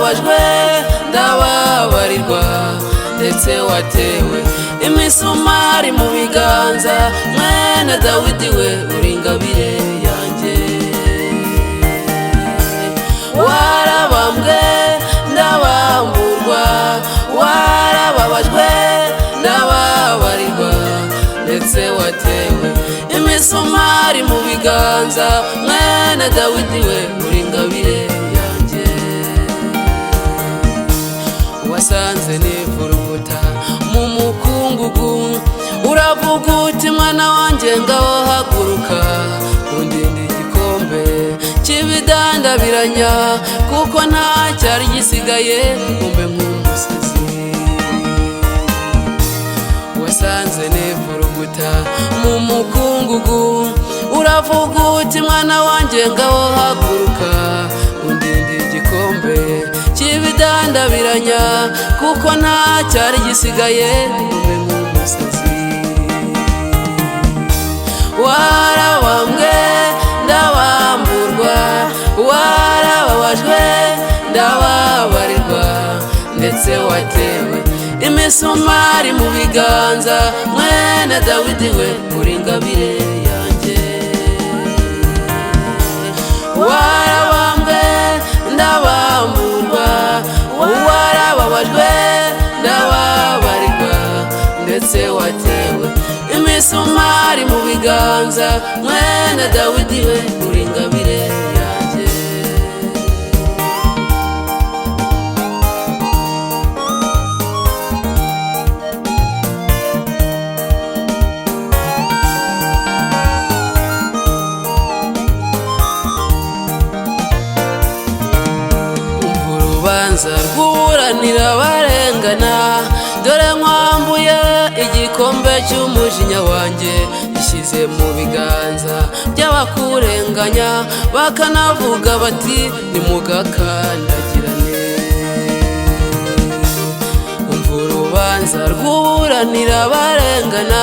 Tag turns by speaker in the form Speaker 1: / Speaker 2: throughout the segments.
Speaker 1: warababajwe ndababarirwa ndetse watewe imisumari mu biganza mwene Dawidi we uri ingabire yanjye warabambwe ndabamburwa warababajwe ndababarirwa ndetse watewe imisumari mu biganza mwene Dawidi we uri ingabire yanjye wasanze nivuruguta mu mukungugu uravuga uti mwana wanjye ngaho haguruka undinde igikombe cy'ibidandabiranya kuko nta cyari gisigaye umbe nk'umusazi wasanze nivuruguta mu mukungugu uravuga uti mwana wanjye ngaho haguruka undinde igikombe cy'ibidandabiranya kuko nta cyari gisigaye umbe nk'umusazi warabambwe ndabamburwa warababajwe ndababarirwa ndetse watewe imisumari mu biganza mwene Dawidi we uri ingabire yanjye warabambwe ndabamburwa warababajwe ndababarirwa ndetse watewe imisumari mu biganza mwene Dawidi we uri ingabire yanjye urubanza rw'uburanira barengana dore nkwambuye igikombe cy'umujinya wanjye gishyize mu biganza by'abakurenganya bakanavuga bati nimugakandagirane umva urubanza rw'uburanira barengana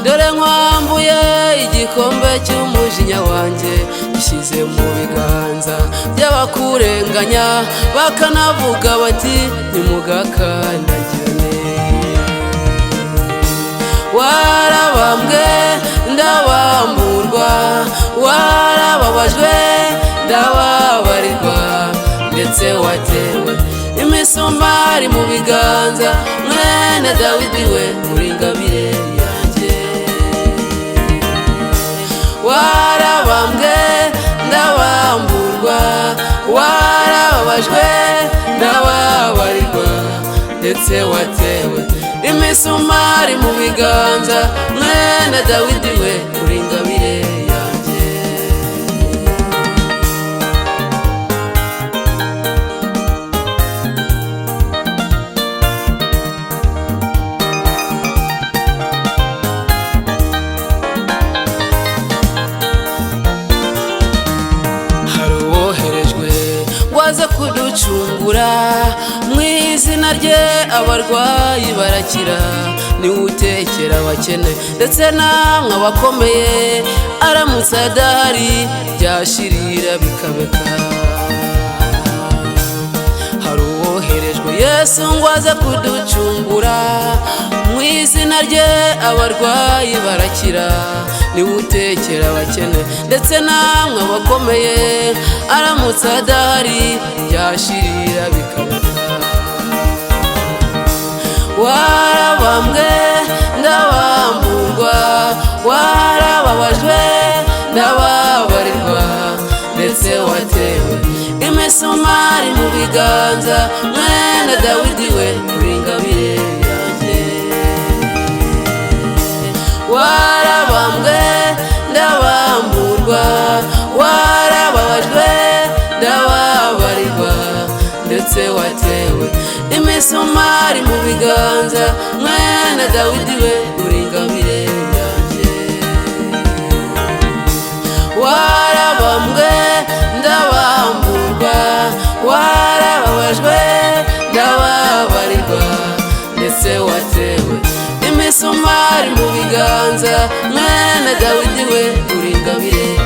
Speaker 1: dore nkwambuye igikombe cy'umujinya wanjye gishyize mu biganza by'abakurenganya bakanavuga bati nimugakandagirane warabambwe ndabamburwa warababajwe ndababarirwa ndetse watewe imisumari mu biganza mwene Dawidi we uri ingabire yanjye warabambwe ndabamburwa warababajwe ndababarirwa ndetse watewe imisumari mu biganza mwene Dawidi we uri ingabire yanjye hari uwoherejwe ngo aze kuducungura mu izina rye abarwayi barakira niwe utekera abakene ndetse namwe abakomeye aramutse adahari byashirira bikabeka hari uwoherejwe Yesu ngo aze kuducungura mu izina rye abarwayi barakira niwe utekera abakene ndetse namwe abakomeye aramutse adahari byashirira bikabeka warabambwe ndabamburwa warababajwe ndababarirwa ndetse watewe imisumari mu biganza mwene Dawidi we uri ingabire yanjye warabambwe ndabamburwa warababajwe ndababarirwa ndetse watewe imisumari mu biganza mwene Dawidi we uri ingabire yanjye warabambwe ndabamburwa warababajwe ndababarirwa ndetse watewe imisumari mu biganza mwene Dawidi we uri ingabire